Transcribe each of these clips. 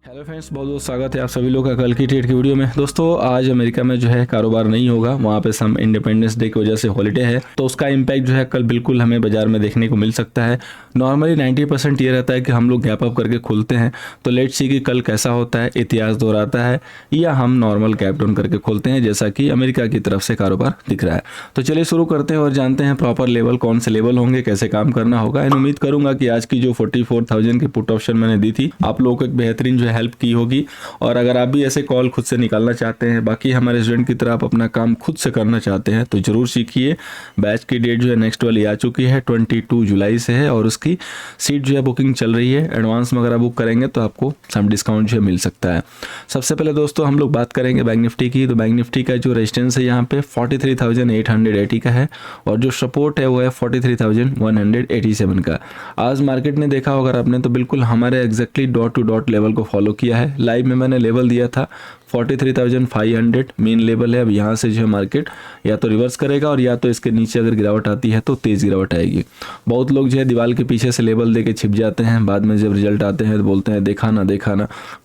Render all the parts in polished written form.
Hello friends, बहुत बहुत स्वागत है आप सभी लोग का कल की ट्रेड की वीडियो में। दोस्तों आज अमेरिका में जो है कारोबार नहीं होगा, वहाँ पे सम इंडिपेंडेंस डे की वजह से हॉलिडे है, तो उसका इम्पैक्ट जो है कल बिल्कुल हमें बाजार में देखने को मिल सकता है। नॉर्मली 90% ये रहता है कि हम लोग गैप अप करके खुलते हैं, तो लेट्स सी कि कल कैसा होता है, इतिहास दोहराता है या हम नॉर्मल गैप डाउन करके खोलते हैं जैसा कि अमेरिका की तरफ से कारोबार दिख रहा है। तो चलिए शुरू करते हैं और जानते हैं प्रॉपर लेवल कौन से लेवल होंगे, कैसे काम करना होगा। एंड उम्मीद करूंगा कि आज की जो 44,000 की पुट ऑप्शन मैंने दी थी आप लोगों को एक बेहतरीन जो है हेल्प की होगी। और अगर आप भी ऐसे कॉल खुद से निकालना चाहते हैं, बाकी हमारे स्टूडेंट की तरह आप अपना काम खुद से करना चाहते हैं, तो जरूर सीखिए। बैच की डेट जो है नेक्स्ट वाली आ चुकी है, 22 जुलाई से है और उसकी सीट जो है बुकिंग चल रही है। एडवांस में अगर आप बुक करेंगे तो आपको सम डिस्काउंट जो है मिल सकता है। सबसे पहले दोस्तों हम लोग बात करेंगे बैंक निफ्टी की। तो बैंक निफ्टी का जो रेजिस्टेंस है यहाँ पे 43,880 का है और जो सपोर्ट है वो है 43,187 का। आज मार्केट ने देखा होगा आपने तो बिल्कुल हमारे exactly dot to dot level को फॉलो किया है। लाइव में मैंने लेवल दिया था 43,500 मेन लेवल है। अब यहाँ से जो है मार्केट या तो रिवर्स करेगा और या तो इसके नीचे अगर गिरावट आती है तो तेज़ गिरावट आएगी। बहुत लोग जो है दीवार के पीछे से लेवल दे के छिप जाते हैं, बाद में जब रिजल्ट आते हैं तो बोलते हैं देखा ना।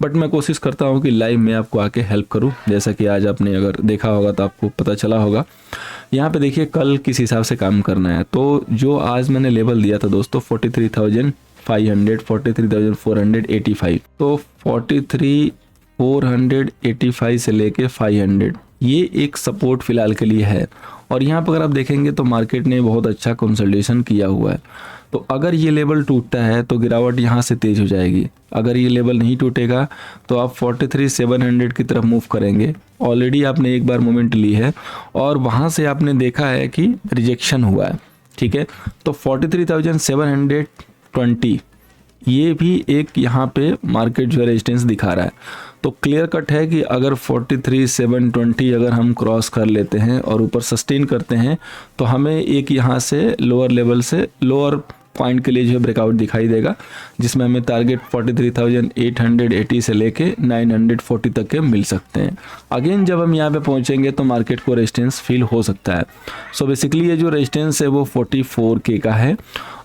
बट मैं कोशिश करता हूँ कि लाइव में आपको आके हेल्प करूँ, जैसा कि आज आपने अगर देखा होगा तो आपको पता चला होगा। यहाँ पे देखिए कल किस हिसाब से काम करना है। तो जो आज मैंने लेवल दिया था दोस्तों 43,500 43,485, तो 43,485 से लेके 500 ये एक सपोर्ट फिलहाल के लिए है। और यहाँ पर अगर आप देखेंगे तो मार्केट ने बहुत अच्छा कंसोलिडेशन किया हुआ है। तो अगर ये लेवल टूटता है तो गिरावट यहाँ से तेज हो जाएगी। अगर ये लेवल नहीं टूटेगा तो आप 43,700 की तरफ मूव करेंगे। ऑलरेडी आपने एक बार मोमेंट ली है और वहाँ से आपने देखा है कि रिजेक्शन हुआ है, ठीक है। तो 43,720 ये भी एक यहाँ पे मार्केट जो है रेजिस्टेंस दिखा रहा है। तो क्लियर कट है कि अगर 43,720 अगर हम क्रॉस कर लेते हैं और ऊपर सस्टेन करते हैं तो हमें एक यहाँ से लोअर लेवल से लोअर पॉइंट के लिए जो है ब्रेकआउट दिखाई देगा, जिसमें हमें टारगेट 43,880 से लेके 940 तक के मिल सकते हैं। अगेन जब हम यहाँ पे पहुँचेंगे तो मार्केट को रेजिस्टेंस फील हो सकता है। सो बेसिकली ये जो रेजिस्टेंस है वो 44K का है।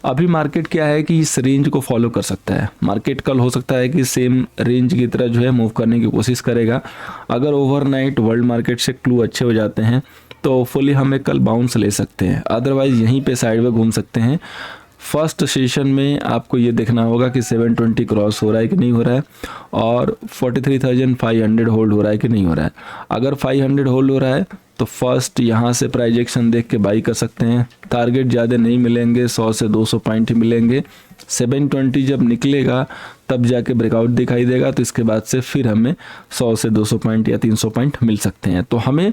अभी मार्केट क्या है कि इस रेंज को फॉलो कर सकता है। मार्केट कल हो सकता है कि सेम रेंज की तरह जो है मूव करने की कोशिश करेगा। अगर ओवरनाइट वर्ल्ड मार्केट से क्लू अच्छे हो जाते हैं तो फुली हमें कल बाउंस ले सकते हैं, अदरवाइज यहीं पे साइड में घूम सकते हैं। फर्स्ट सेशन में आपको ये देखना होगा कि 720 क्रॉस हो रहा है कि नहीं हो रहा है और 43,500 होल्ड हो रहा है कि नहीं हो रहा है। अगर 500 होल्ड हो रहा है तो फर्स्ट यहाँ से प्राइस एक्शन देख के बाई कर सकते हैं। टारगेट ज़्यादा नहीं मिलेंगे, 100 से 200 पॉइंट ही मिलेंगे। 720 जब निकलेगा तब जाके ब्रेकआउट दिखाई देगा, तो इसके बाद से फिर हमें 100 से 200 पॉइंट या 300 पॉइंट मिल सकते हैं। तो हमें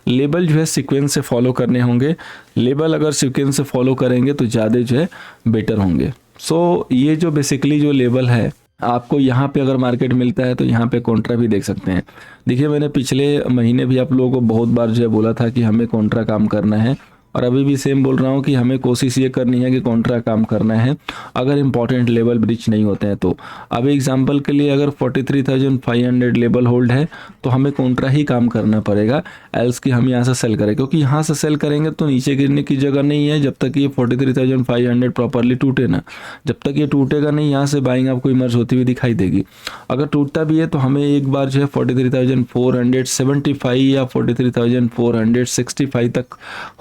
लेवल जो है सीक्वेंस से फॉलो करने होंगे। लेवल अगर सीक्वेंस से फॉलो करेंगे तो ज़्यादा जो है बेटर होंगे। सो ये जो बेसिकली जो लेवल है आपको यहाँ पे अगर मार्केट मिलता है तो यहाँ पे कॉन्ट्रा भी देख सकते हैं। देखिए मैंने पिछले महीने भी आप लोगों को बहुत बार जो है बोला था कि हमें कॉन्ट्रा काम करना है और अभी भी सेम बोल रहा हूँ कि हमें कोशिश ये करनी है कि कॉन्ट्रा काम करना है अगर इंपॉर्टेंट लेवल ब्रीच नहीं होते हैं तो। अब एग्जांपल के लिए अगर 43,500 लेवल होल्ड है तो हमें कॉन्ट्रा ही काम करना पड़ेगा, एल्स कि हम यहाँ से सेल करें, क्योंकि यहाँ से सेल करेंगे तो नीचे गिरने की जगह नहीं है जब तक ये 43,500 प्रॉपरली टूटे ना। जब तक ये टूटेगा नहीं यहाँ से बाइंग आपको इमर्ज होती हुई दिखाई देगी। अगर टूटता भी है तो हमें एक बार जो है 43,475 या 43,465 तक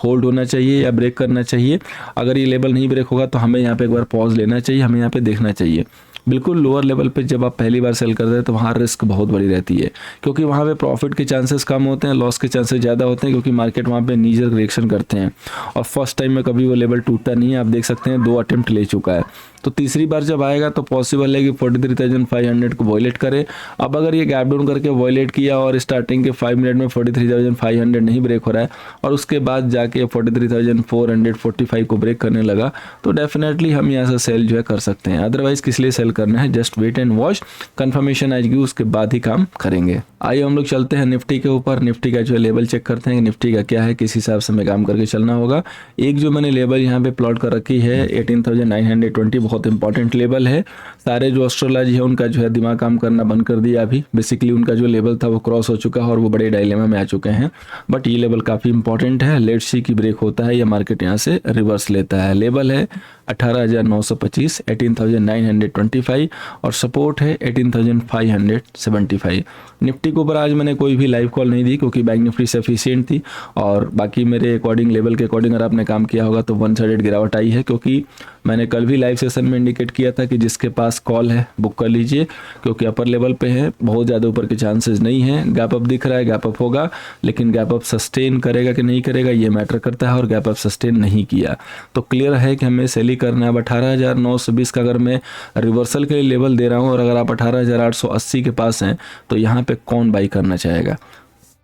होल्ड होना चाहिए या ब्रेक करना चाहिए। अगर ये लेवल नहीं ब्रेक होगा तो हमें यहाँ पे एक बार पॉज लेना चाहिए, हमें यहाँ पे देखना चाहिए। बिल्कुल लोअर लेवल पे जब आप पहली बार सेल करते हैं तो वहाँ रिस्क बहुत बड़ी रहती है, क्योंकि वहाँ पे प्रॉफिट के चांसेस कम होते हैं, लॉस के चांसेस ज़्यादा होते हैं, क्योंकि मार्केट वहाँ पे नीजर रिएक्शन करते हैं और फर्स्ट टाइम में कभी वो लेवल टूटता नहीं है। आप देख सकते हैं 2 अटेम्प्ट ले चुका है, तो तीसरी बार जब आएगा तो पॉसिबल है कि 43,500 को वॉयलेट करे। अब अगर ये गैप डाउन करके वॉयलेट किया और स्टार्टिंग के 5 मिनट में 43,500 नहीं ब्रेक हो रहा है और उसके बाद जाके 43,445 को ब्रेक करने लगा तो डेफिनेटली हम यहाँ से सेल जो है कर सकते हैं। अदरवाइज किस लिए सेल करना है, just wait and watch, confirmation आएगी उसके बाद ही काम करेंगे। आइए हम लोग चलते हैं निफ्टी के ऊपर। निफ्टी का जो है लेवल चेक करते हैं, निफ्टी का क्या है, किस हिसाब से हमें काम करके चलना होगा। एक जो मैंने लेवल यहाँ पे प्लॉट कर रखी है 18,920, बहुत इंपॉर्टेंट लेवल है। सारे जो एस्ट्रोलॉजी है उनका जो है दिमाग काम करना बंद कर दिया अभी। बेसिकली उनका जो लेवल था वो क्रॉस हो चुका है और वो बड़े डायलेमा में आ चुके हैं। बट ये लेवल काफ़ी इंपॉर्टेंट है। लेट्स सी की ब्रेक होता है या मार्केट यहाँ से रिवर्स लेता है। लेवल है 18,925, 18,925 और सपोर्ट है 18,575। निफ्टी के ऊपर आज मैंने कोई भी लाइव कॉल नहीं दी क्योंकि बैंक निफ्टी सफिशिएंट थी और बाकी मेरे अकॉर्डिंग लेवल के अकॉर्डिंग अगर आपने काम किया होगा तो वन साइडेड गिरावट आई है, क्योंकि मैंने कल भी लाइव सेशन में इंडिकेट किया था कि जिसके पास कॉल है बुक कर लीजिए, क्योंकि अपर लेवल पे है, बहुत ज़्यादा ऊपर के चांसेस नहीं है। गैप अप दिख रहा है, गैप अप होगा, लेकिन गैप अप सस्टेन करेगा कि नहीं करेगा ये मैटर करता है, और गैप अप सस्टेन नहीं किया तो क्लियर है कि हमें सेल ही करना है। अब 18,920 का अगर मैं रिवर्सल के लिए लेवल दे रहा हूँ और अगर आप 18,880 के पास हैं तो यहाँ पे कौन बाई करना चाहेगा?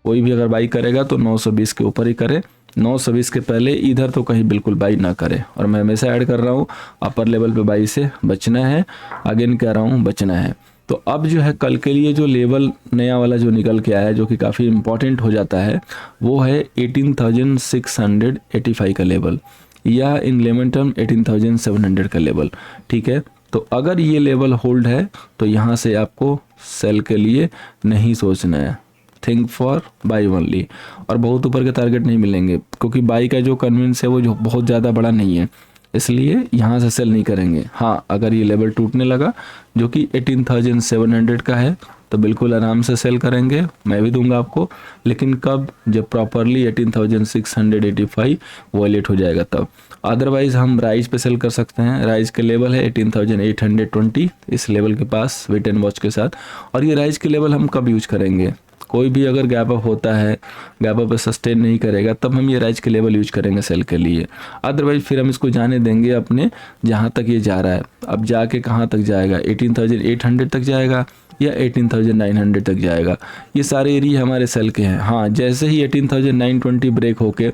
कोई भी अगर बाई करेगा तो 920 के ऊपर ही करे, 920 के पहले इधर तो कहीं बिल्कुल बाई ना करे। और मैं हमेशा ऐड कर रहा हूँ अपर लेवल पे बाई से बचना है, अगेन कह रहा हूँ बचना है। तो अब जो है कल के लिए जो लेवल नया वाला जो निकल के आया है जो कि काफ़ी इंपॉर्टेंट हो जाता है वो है 18,685 का लेवल, या इन लेमन टर्म 18,700 का लेवल। ठीक है, तो अगर ये लेवल होल्ड है तो यहाँ से आपको सेल के लिए नहीं सोचना है, थिंक फॉर बाई ओनली। और बहुत ऊपर के टारगेट नहीं मिलेंगे क्योंकि बाई का जो कन्विंस है वो जो बहुत ज़्यादा बड़ा नहीं है, इसलिए यहाँ से सेल नहीं करेंगे। हाँ, अगर ये लेवल टूटने लगा जो कि 18,700 का है तो बिल्कुल आराम से सेल करेंगे, मैं भी दूंगा आपको, लेकिन कब? जब प्रॉपरली 18,685 वॉलेट हो जाएगा तब। अदरवाइज हम राइज पे सेल कर सकते हैं। राइज के लेवल है 18,820 इस लेवल के पास वेट एंड वॉच के साथ। और ये राइज के लेवल हम कब यूज करेंगे? कोई भी अगर गैप अप होता है, गैप अप सस्टेन नहीं करेगा तब हम ये राइज के लेवल यूज करेंगे सेल के लिए। अदरवाइज फिर हम इसको जाने देंगे अपने जहाँ तक ये जा रहा है। अब जाके कहाँ तक जाएगा? 18,800 तक जाएगा या 18,900 तक जाएगा, ये सारे एरिया हमारे सेल के हैं। हाँ, जैसे ही 18,920 ब्रेक होके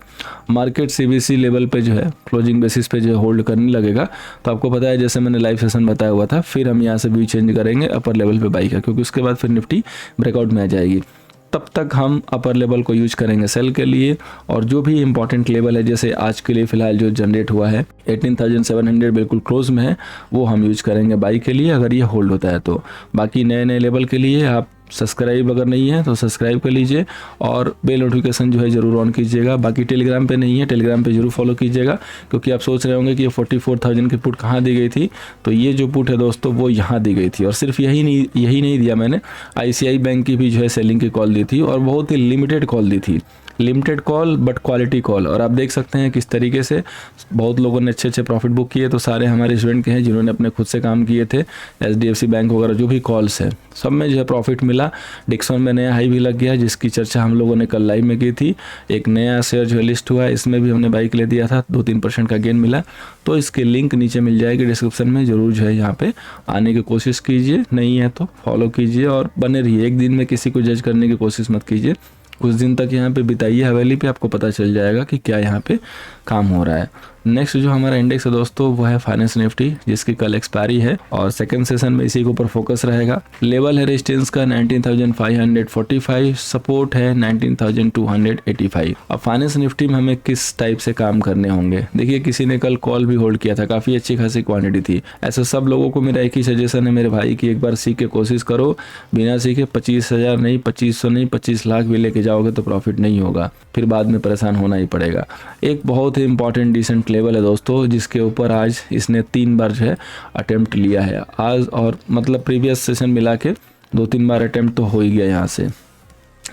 मार्केट सीबीसी लेवल पे जो है क्लोजिंग बेसिस पे जो है होल्ड करने लगेगा तो आपको पता है जैसे मैंने लाइव सेशन बताया हुआ था, फिर हम यहाँ से व्यू चेंज करेंगे अपर लेवल पे बाई का, क्योंकि उसके बाद फिर निफ्टी ब्रेकआउट में आ जाएगी। तब तक हम अपर लेवल को यूज करेंगे सेल के लिए। और जो भी इंपॉर्टेंट लेवल है जैसे आज के लिए फिलहाल जो जनरेट हुआ है 18,700 बिल्कुल क्लोज में है, वो हम यूज करेंगे बाई के लिए अगर ये होल्ड होता है तो। बाकी नए नए लेवल के लिए आप सब्सक्राइब अगर नहीं है तो सब्सक्राइब कर लीजिए और बेल नोटिफिकेशन जो है ज़रूर ऑन कीजिएगा। बाकी टेलीग्राम पे नहीं है, टेलीग्राम पे जरूर फॉलो कीजिएगा, क्योंकि आप सोच रहे होंगे कि ये 44,000 की पुट कहाँ दी गई थी। तो ये जो पुट है दोस्तों वो यहाँ दी गई थी, और सिर्फ यही नहीं दिया मैंने, ICICI बैंक की भी जो है सेलिंग की कॉल दी थी और बहुत ही लिमिटेड कॉल दी थी, limited call but quality call. और आप देख सकते हैं किस तरीके से बहुत लोगों ने अच्छे प्रॉफिट बुक किए। तो सारे हमारे स्टूडेंट के हैं जिन्होंने अपने खुद से काम किए थे, HDFC बैंक वगैरह जो भी कॉल्स है सब में जो है प्रॉफिट मिला। डिक्सन में नया हाई भी लग गया जिसकी चर्चा हम लोगों ने कल लाइव में की थी। एक नया शेयर जो है लिस्ट हुआ है, इसमें भी हमने बाई के लिए दिया था, 2-3% का गेन मिला। तो इसकी लिंक नीचे मिल जाएगी डिस्क्रिप्शन में, जरूर जो है यहाँ पे आने की कोशिश कीजिए, नहीं है तो फॉलो कीजिए और बने रहिए। एक दिन में किसी को जज करने की कोशिश मत कीजिए, कुछ दिन तक यहाँ पे बिताइए हवेली पे, आपको पता चल जाएगा कि क्या यहाँ पे काम हो रहा है। नेक्स्ट जो हमारा इंडेक्स है दोस्तों वो है फाइनेंस निफ्टी, जिसकी कल एक्सपायरी है और सेकंड सेशन में इसी के ऊपर फोकस रहेगा। लेवल है रेजिस्टेंस का 19,545, सपोर्ट है 19,285। अब फाइनेंस निफ्टी में हमें किस टाइप से काम करने होंगे? देखिए, किसी ने कल कॉल भी होल्ड किया था, काफ़ी अच्छी खासी क्वांटिटी थी। ऐसे सब लोगों को मेरा एक ही सजेशन है मेरे भाई कि एक बार सीख के कोशिश करो, बिना सीखे 25,000 नहीं, 2500 नहीं, 25 लाख भी लेके जाओगे तो प्रॉफिट नहीं होगा, फिर बाद में परेशान होना ही पड़ेगा। एक बहुत ही इंपॉर्टेंट डिसेंट लेवल है दोस्तों, जिसके ऊपर आज इसने 3 बार जो है अटेम्प्ट लिया है आज, और मतलब प्रीवियस सेशन मिला के 2-3 बार अटेम्प्ट तो हो ही गया। यहाँ से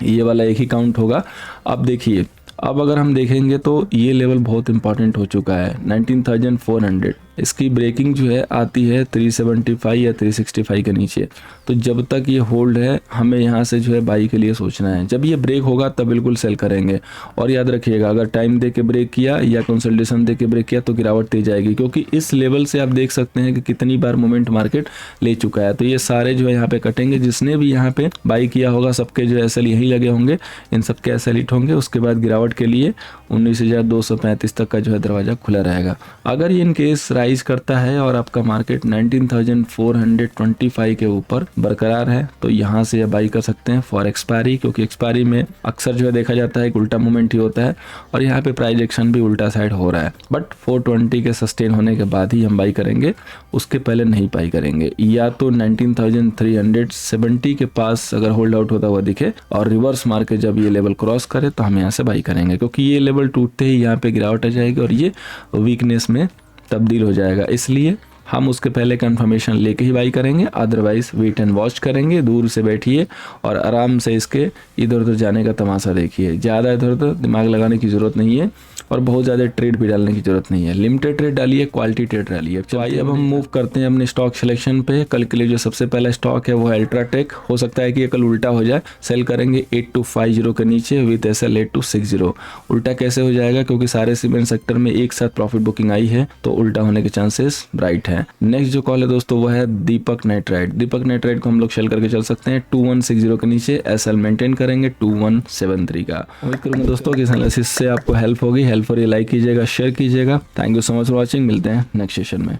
ये वाला एक ही काउंट होगा। अब देखिए, अब अगर हम देखेंगे तो ये लेवल बहुत इंपॉर्टेंट हो चुका है 19,400। इसकी ब्रेकिंग जो है आती है 375 या 365 के नीचे। तो जब तक ये होल्ड है हमें यहाँ से जो है बाई के लिए सोचना है। जब ये ब्रेक होगा तब बिल्कुल सेल करेंगे। और याद रखिएगा, अगर टाइम दे के ब्रेक किया या कंसल्टेशन दे के ब्रेक किया तो गिरावट तेज आएगी, क्योंकि इस लेवल से आप देख सकते हैं कि कितनी बार मोमेंट मार्केट ले चुका है। तो ये सारे जो है यहाँ पे कटेंगे, जिसने भी यहाँ पे बाई किया होगा सबके जो एसएल यहीं लगे होंगे, इन सबके एसएल हिट होंगे। उसके बाद गिरावट के लिए 19,235 तक का जो है दरवाजा खुला रहेगा। अगर ये इन केस राइज करता है और आपका मार्केट 19,425 के ऊपर बरकरार है तो यहाँ से बाई कर सकते हैं फॉर एक्सपायरी, क्योंकि एक्सपायरी में अक्सर जो है देखा जाता है कि उल्टा मूवमेंट ही होता है और यहाँ पे प्राइस एक्शन भी उल्टा साइड हो रहा है। बट 420 के सस्टेन होने के बाद ही हम बाई करेंगे, उसके पहले नहीं बाई करेंगे। या तो 19,370 के पास अगर होल्ड आउट होता हुआ दिखे और रिवर्स मार के जब ये लेवल क्रॉस करे तो हम यहाँ से बाई करेंगे, क्योंकि ये लेवल टूटते ही यहाँ पे गिरावट आ जाएगी और ये वीकनेस में तब्दील हो जाएगा, इसलिए हम उसके पहले कंफर्मेशन लेके ही बाई करेंगे, अदरवाइज वेट एंड वॉच करेंगे। दूर से बैठिए और आराम से इसके इधर उधर जाने का तमाशा देखिए। ज़्यादा इधर उधर दिमाग लगाने की ज़रूरत नहीं है और बहुत ज़्यादा ट्रेड भी डालने की ज़रूरत नहीं है। लिमिटेड ट्रेड डालिए, क्वालिटी ट्रेड डालिए। तो आइए अब हम मूव करते हैं अपने स्टॉक सिलेक्शन पे। कल के लिए जो सबसे पहला स्टॉक है वो है अल्ट्राटेक। हो सकता है कि ये कल उल्टा हो जाए, सेल करेंगे 8250 के नीचे विथ SL 8260। उल्टा कैसे हो जाएगा, क्योंकि सारे सीमेंट सेक्टर में एक साथ प्रॉफिट बुकिंग आई है, तो उल्टा होने के चांसेस ब्राइट है। नेक्स्ट जो कॉल है दोस्तों वो है दीपक नाइट्राइट। दीपक नाइट्राइट को हम लोग सेल करके चल सकते हैं 2160 के नीचे, SL मेंटेन करेंगे 2173 का। उम्मीद करूंगा दोस्तों कि इस एनालिसिस से आपको हेल्प होगी। हेल्प हो रही लाइक कीजिएगा, शेयर कीजिएगा। Thank you so much for watching. मिलते हैं नेक्स्ट सेशन में।